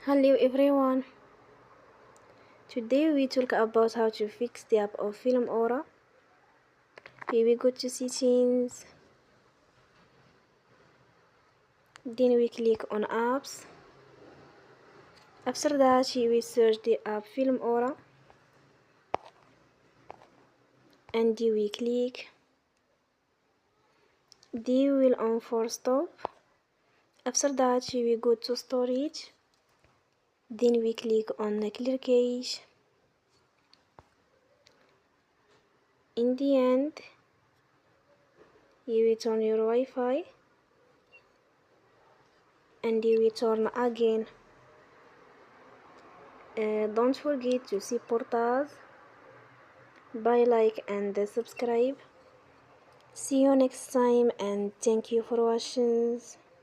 Hello everyone. Today we talk about how to fix the app of Filmora. Here we go to settings. Then we click on apps. After that we search the app Filmora and we click. We will on for stop. After that we go to storage. Then we click on the clear cache. In the end, you will turn your Wi-Fi and you will turn again. Don't forget to support us by like and subscribe. See you next time and thank you for watching.